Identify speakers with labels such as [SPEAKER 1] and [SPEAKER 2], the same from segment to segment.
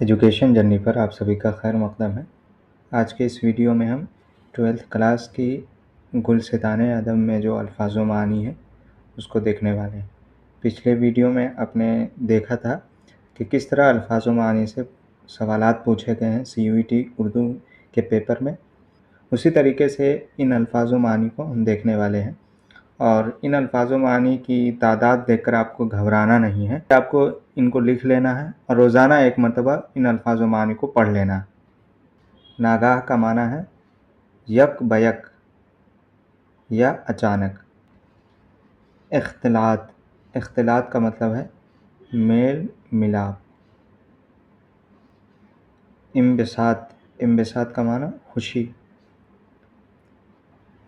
[SPEAKER 1] Education journey پر آپ سبھی کا خیر مقدم ہے۔ آج کے اس ویڈیو میں ہم 12th کلاس کی گلستان ادب میں جو الفاظ و معانی ہے اس کو دیکھنے والے ہیں۔ پچھلے ویڈیو میں آپ نے دیکھا تھا کہ کس طرح الفاظ و معانی سے سوالات پوچھے گئے ہیں CUET اردو کے پیپر میں، اسی طریقے سے ان الفاظ و معانی کو ہم دیکھنے والے ہیں۔ اور ان الفاظ و معانی کی تعداد دیکھ کر آپ کو گھبرانا نہیں ہے، آپ کو ان کو لکھ لینا ہے اور روزانہ ایک مرتبہ ان الفاظ و معانی کو پڑھ لینا ہے۔ ناگاہ کا معنی ہے یک بیک یا اچانک۔ اختلاط کا مطلب ہے میل ملاپ۔ انبساط کا معنی خوشی۔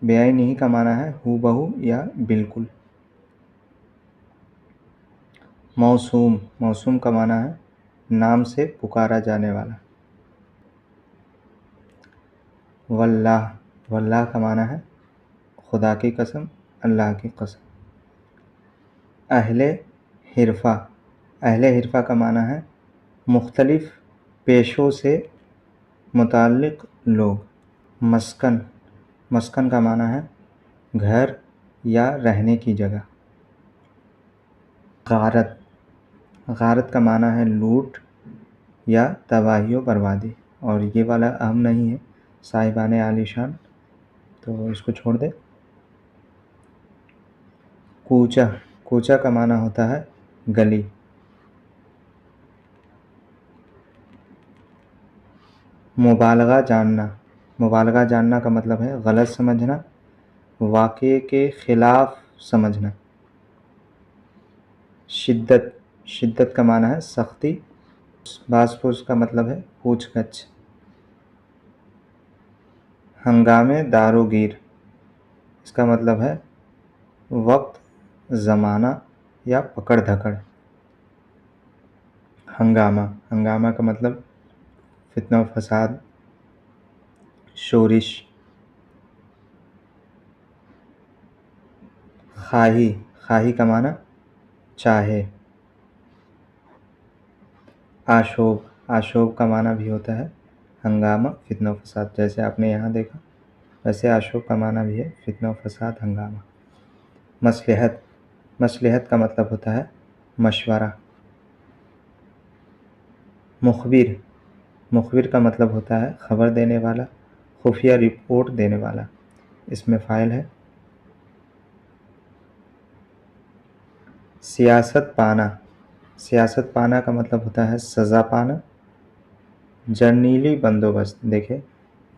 [SPEAKER 1] بے عینی کا معنی ہے ہو بہو یا بالکل۔ موسوم کا معنی ہے نام سے پکارا جانے والا۔ واللہ کا معنی ہے خدا کی قسم، اللہ کی قسم۔ اہل حرفہ کا معنی ہے مختلف پیشوں سے متعلق لوگ۔ مسکن کا معنی ہے گھر یا رہنے کی جگہ۔ غارت کا معنی ہے لوٹ یا تباہی و بربادی، اور یہ والا اہم نہیں ہے، صاحبان عالی شان، تو اس کو چھوڑ دے۔ کوچہ کا معنی ہوتا ہے گلی۔ مبالغہ جاننا کا مطلب ہے غلط سمجھنا، واقعے کے خلاف سمجھنا۔ شدت کا معنی ہے سختی۔ باز پرس کا مطلب ہے پوچھ گچھ۔ ہنگامے دار و گیر، اس کا مطلب ہے وقت، زمانہ یا پکڑ دھکڑ۔ ہنگامہ کا مطلب فتنہ و فساد، شورش۔ خواہی کا معنی چاہے۔ آشوب کا معنی بھی ہوتا ہے ہنگامہ، فتنہ و فساد، جیسے آپ نے یہاں دیکھا، ویسے آشوب کا معنی بھی ہے فتنہ و فساد، ہنگامہ۔ مصلحت کا مطلب ہوتا ہے مشورہ۔ مخبر کا مطلب ہوتا ہے خبر دینے والا، خفیہ رپورٹ دینے والا، اس میں فاعل ہے۔ سیاست پانا کا مطلب ہوتا ہے سزا پانا۔ جرنیلی بندوبست، دیکھیں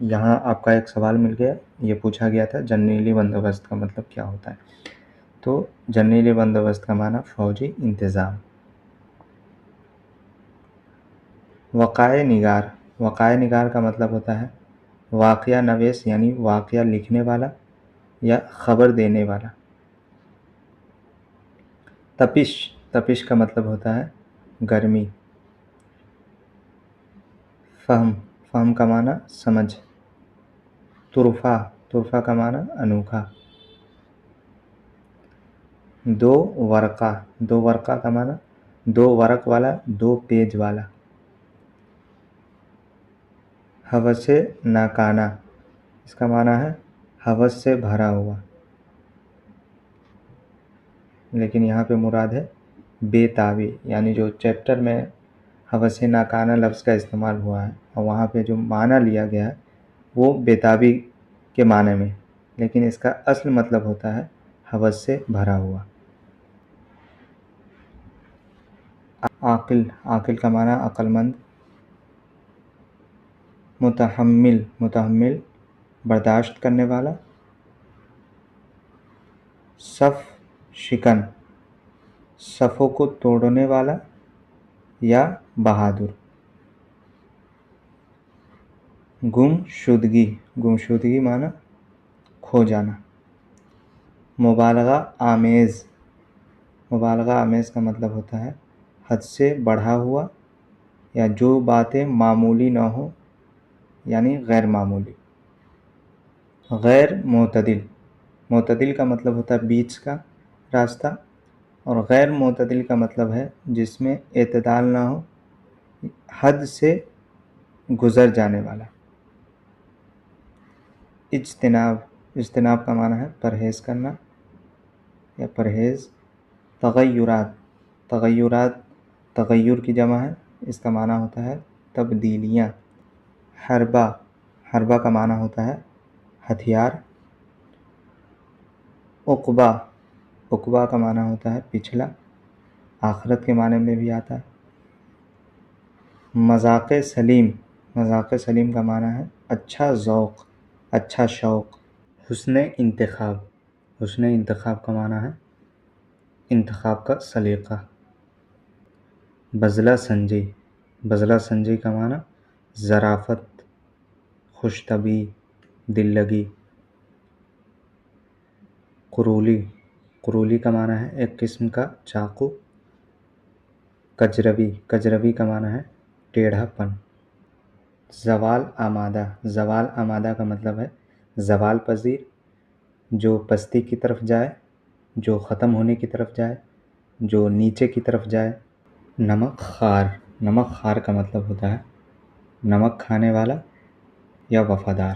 [SPEAKER 1] یہاں آپ کا ایک سوال مل گیا، یہ پوچھا گیا تھا جرنیلی بندوبست کا مطلب کیا ہوتا ہے، تو جرنیلی بندوبست کا معنی فوجی انتظام۔ وقائع نگار کا مطلب ہوتا ہے واقعہ نویس، یعنی واقعہ لکھنے والا یا خبر دینے والا۔ تپش کا مطلب ہوتا ہے گرمی۔ فہم کا معنی سمجھ۔ طرفہ کا معنی انوکھا۔ دو ورقہ کا معنی دو ورق والا، دو پیج والا۔ ہوس ناکانہ، اس کا معنی ہے ہوس سے بھرا ہوا، لیکن یہاں پہ مراد ہے بے تابی، یعنی جو چیپٹر میں ہوس ناکانہ لفظ کا استعمال ہوا ہے اور وہاں پہ جو معنی لیا گیا ہے وہ بے تابی کے معنی میں، لیکن اس کا اصل مطلب ہوتا ہے ہوس سے بھرا ہوا۔ عاقل کا معنی عقل مند۔ متحمل برداشت کرنے والا۔ صف شکن، صفوں کو توڑنے والا یا بہادر۔ گمشدگی معنی کھو جانا۔ مبالغہ آمیز کا مطلب ہوتا ہے حد سے بڑھا ہوا یا جو باتیں معمولی نہ ہو، یعنی غیر معمولی۔ غیر معتدل کا مطلب ہوتا ہے بیچ کا راستہ، اور غیر معتدل کا مطلب ہے جس میں اعتدال نہ ہو حد سے گزر جانے والا. اجتناب کا معنی ہے پرہیز کرنا یا پرہیز. تغیر کی جمع ہے، اس کا معنی ہوتا ہے تبدیلیاں. حربہ کا معنی ہوتا ہے ہتھیار. عقبہ کا معنی ہوتا ہے پچھلا، آخرت کے معنی میں بھی آتا ہے. مذاق سلیم کا معنی ہے اچھا ذوق، اچھا شوق. حسن انتخاب کا معنی ہے انتخاب کا سلیقہ. بذلہ سنجی کا معنی ظرافت، خوش طبعی، دل لگی. قرولی کا معنی ہے ایک قسم کا چاقو. کجروی کا معنی ہے ٹیڑھا پن. زوال آمادہ کا مطلب ہے زوال پذیر، جو پستی کی طرف جائے، جو ختم ہونے کی طرف جائے، جو نیچے کی طرف جائے. نمک خار کا مطلب ہوتا ہے نمک کھانے والا یا وفادار.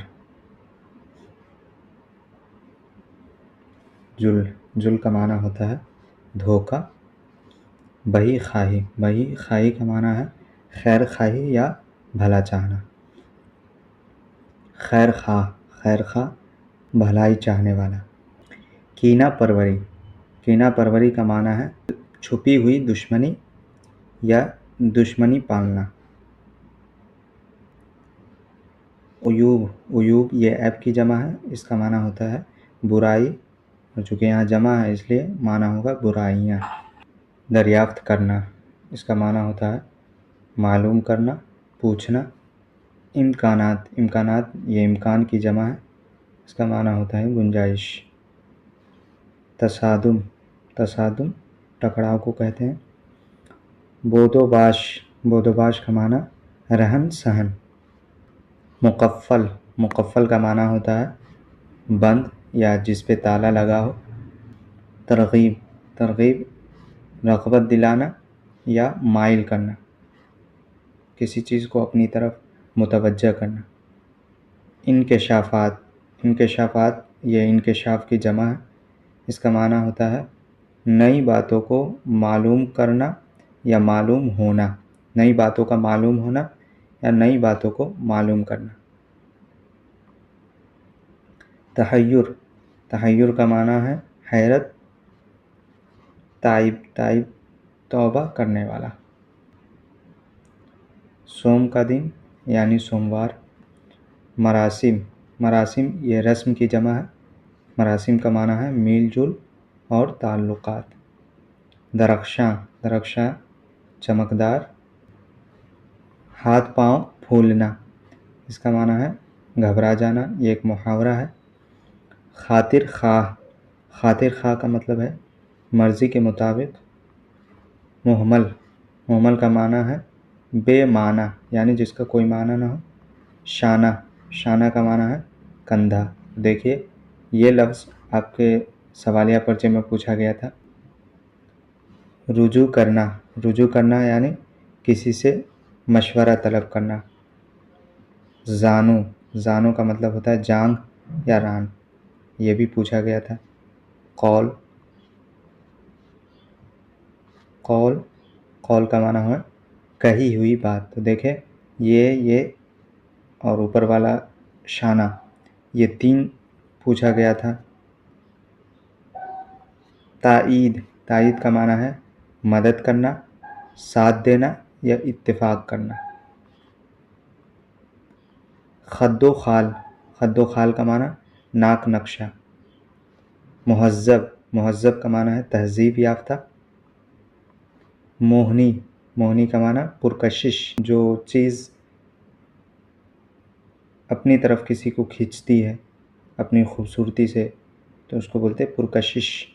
[SPEAKER 1] جل کا معنی ہوتا ہے دھوکہ. بہی خواہی کا معنی ہے خیر خواہی یا بھلا چاہنا. خیر خواہ بھلائی چاہنے والا. کینہ پروری کا معنی ہے چھپی ہوئی دشمنی یا دشمنی پالنا. عیوب یہ عیب کی جمع ہے، اس کا معنی ہوتا ہے برائی، اور چونکہ یہاں جمع ہے اس لیے معنی ہوگا برائیاں. دریافت کرنا، اس کا معنی ہوتا ہے معلوم کرنا، پوچھنا. امکانات یہ امکان کی جمع ہے، اس کا معنی ہوتا ہے گنجائش. تصادم ٹکراؤ کو کہتے ہیں. بود و باش کا معنی رہن سہن. مقفل کا معنی ہوتا ہے بند یا جس پہ تالا لگا ہو. ترغیب رغبت دلانا یا مائل کرنا، کسی چیز کو اپنی طرف متوجہ کرنا. انکشافات یہ انکشاف کی جمع ہے، اس کا معنی ہوتا ہے نئی باتوں کو معلوم کرنا یا معلوم ہونا. نئی باتوں کا معلوم ہونا یا نئی باتوں کو معلوم کرنا. تحیر کا معنی ہے حیرت، تائب توبہ کرنے والا. سوم کا دن یعنی سوموار. مراسم یہ رسم کی جمع ہے، مراسم کا معنی ہے میل جول اور تعلقات. درخشاں چمکدار. ہاتھ پاؤں پھولنا، اس کا معنی ہے گھبرا جانا، یہ ایک محاورہ ہے. خاطر خواہ کا مطلب ہے مرضی کے مطابق. مہمل کا معنی ہے بے معنی یعنی جس کا کوئی معنی نہ ہو. شانہ کا معنی ہے کندھا. دیکھیے یہ لفظ آپ کے سوالیہ پرچے میں پوچھا گیا تھا. رجوع کرنا یعنی کسی سے مشورہ طلب کرنا. زانو کا مطلب ہوتا ہے جانگ یا ران، یہ بھی پوچھا گیا تھا. قول کا معنی ہے کہی ہوئی بات. تو دیکھیں یہ اور اوپر والا شانہ یہ 3 پوچھا گیا تھا. تائید کا معنی ہے مدد کرنا، ساتھ دینا یا اتفاق کرنا. خد و خال کا معنی ناک نقشہ. مہذب کا معنی ہے تہذیب یافتہ. موہنی کا معنی پرکشش، جو چیز اپنی طرف کسی کو کھینچتی ہے اپنی خوبصورتی سے تو اس کو بولتے پرکشش.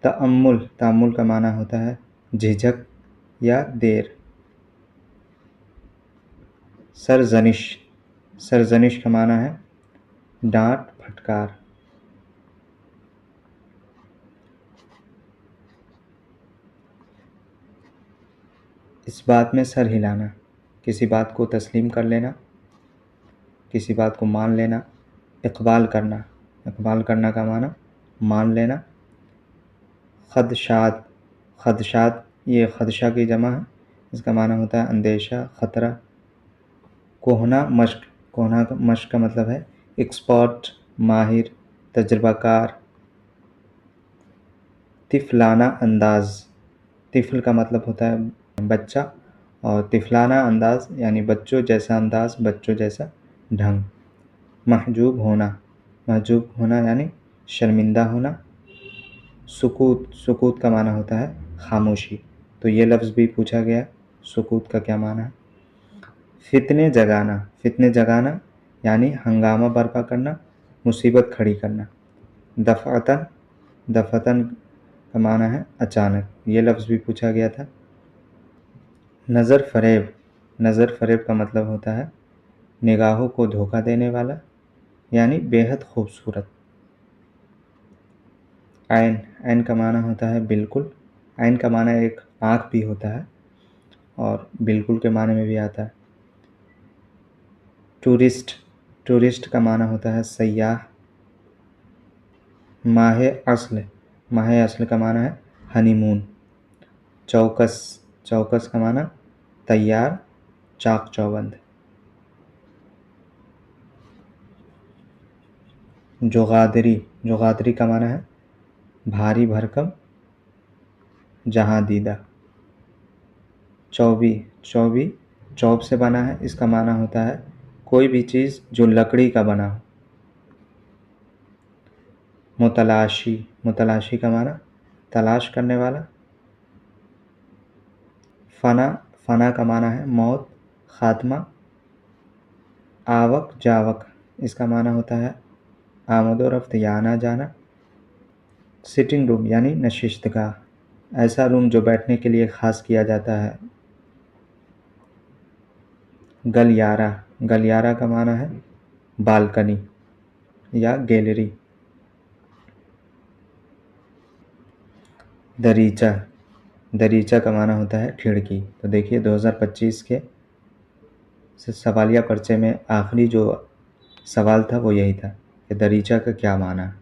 [SPEAKER 1] تأمل کا معنی ہوتا ہے جھجک یا دیر. سرزنش کا معنی ہے ڈانٹ پھٹکار. اس بات میں سر ہلانا، کسی بات کو تسلیم کر لینا، کسی بات کو مان لینا۔ اقبال کرنا، اقبال کرنا کا معنی مان لینا۔ خدشات، خدشات یہ خدشہ کی جمع ہے، اس کا معنی ہوتا ہے اندیشہ، خطرہ۔ کوہنا مشق، کوہنا مشق کا مطلب ہے ایکسپرٹ، ماہر، تجربہ کار۔ طفلانہ انداز، طفل کا مطلب ہوتا ہے بچہ، اور طفلانہ انداز یعنی بچوں جیسا انداز، بچوں جیسا ڈھنگ۔ محجوب ہونا، محجوب ہونا یعنی شرمندہ ہونا۔ سکوت، سکوت کا معنی ہوتا ہے خاموشی، تو یہ لفظ بھی پوچھا گیا، سکوت کا کیا معنی ہے۔ فتنے جگانا، فتنے جگانا یعنی ہنگامہ برپا کرنا، مصیبت کھڑی کرنا۔ دفعتاً، دفعتاً کا معنی ہے اچانک، یہ لفظ بھی پوچھا گیا تھا۔ نظر فریب، نظر فریب کا مطلب ہوتا ہے نگاہوں کو دھوکہ دینے والا یعنی بے حد خوبصورت۔ عین، عین کا معنی ہوتا ہے بالکل، عین کا معنی ایک آنکھ بھی ہوتا ہے اور بالکل کے معنی میں بھی آتا ہے۔ ٹورسٹ، ٹورسٹ کا معنی ہوتا ہے سیاح۔ ماہ اصل، ماہ اصل کا معنی ہے ہنی مون۔ چوکس، چوکس کا معنی تیار، چاق چوبند۔ جغادری، جغادری کا معنی ہے بھاری بھرکم، جہاں دیدہ۔ چوبی، چوبی چوب سے بنا ہے، اس کا معنی ہوتا ہے کوئی بھی چیز جو لکڑی کا بنا ہو۔ متلاشی، متلاشی کا معنی تلاش کرنے والا۔ فنا، فنا کا معنی ہے موت، خاتمہ۔ آوک جاوک، اس کا معنی ہوتا ہے آمد و رفت یا آنا جانا۔ سٹنگ روم یعنی نشست گاہ، ایسا روم جو بیٹھنے کے لیے خاص کیا جاتا ہے۔ گلیارہ، گلیارہ کا معنی ہے بالکنی یا گیلری۔ دریچہ، دریچہ کا معنی ہوتا ہے کھڑکی۔ تو دیکھیے 2025 کے سوالیہ پرچے میں آخری جو سوال تھا وہ یہی تھا کہ دریچہ کا کیا معنی ہے۔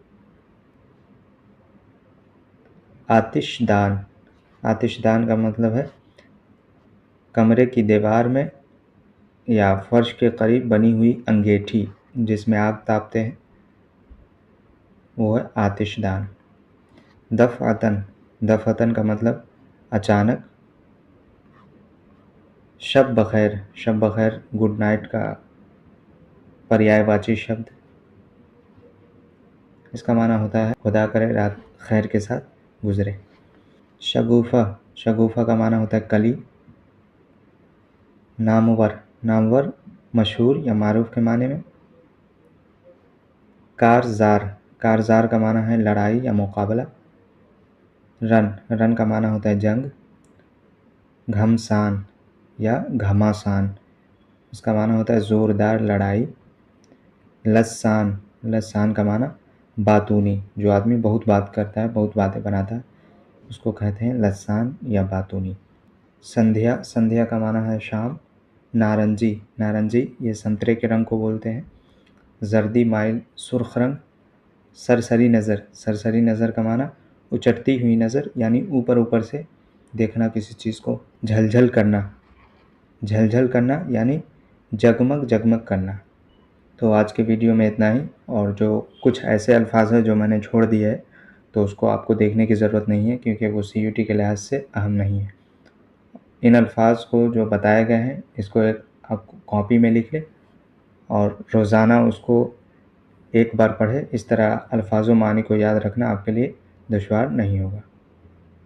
[SPEAKER 1] آتش دان، آتش دان کا مطلب ہے کمرے کی دیوار میں یا فرش کے قریب بنی ہوئی انگیٹھی جس میں آگ تاپتے ہیں، وہ ہے آتش دان۔ دفعتاً، دفعتاً کا مطلب اچانک۔ شب بخیر، شب بخیر گڈ نائٹ کا پریائے واچی شبد، اس کا معنی ہوتا ہے خدا کرے رات خیر کے ساتھ گزرے۔ شگوفہ، شگوفہ کا معنی ہوتا ہے کلی۔ نامور، نامور مشہور یا معروف کے معنی میں۔ کارزار، کارزار کا معنی ہے لڑائی یا مقابلہ۔ رن، رن کا معنی ہوتا ہے جنگ۔ گھمسان یا گھماسان، اس کا معنی ہوتا ہے زوردار لڑائی۔ لسان، لسان کا معنی باتونی، جو آدمی بہت بات کرتا ہے، بہت باتیں بناتا ہے، اس کو کہتے ہیں لسان یا باتونی۔ سندھیا، سندھیا کا معنی ہے شام۔ نارنجی، نارنجی یہ سنترے کے رنگ کو بولتے ہیں۔ زردی مائل سرخ رنگ۔ سرسری نظر، سرسری نظر کا معنی اچٹتی ہوئی نظر یعنی اوپر اوپر سے دیکھنا کسی چیز کو۔ جھلجھل کرنا، جھلجھل کرنا یعنی جگمگ جگمگ کرنا۔ تو آج کے ویڈیو میں اتنا ہی، اور جو کچھ ایسے الفاظ ہیں جو میں نے چھوڑ دیے ہیں تو اس کو آپ کو دیکھنے کی ضرورت نہیں ہے کیونکہ وہ CUT کے لحاظ سے اہم نہیں ہے۔ ان الفاظ کو جو بتائے گئے ہیں اس کو ایک آپ کاپی میں لکھ لیں اور روزانہ اس کو ایک بار پڑھیں، اس طرح الفاظ و معنی کو یاد رکھنا آپ کے لیے دشوار نہیں ہوگا۔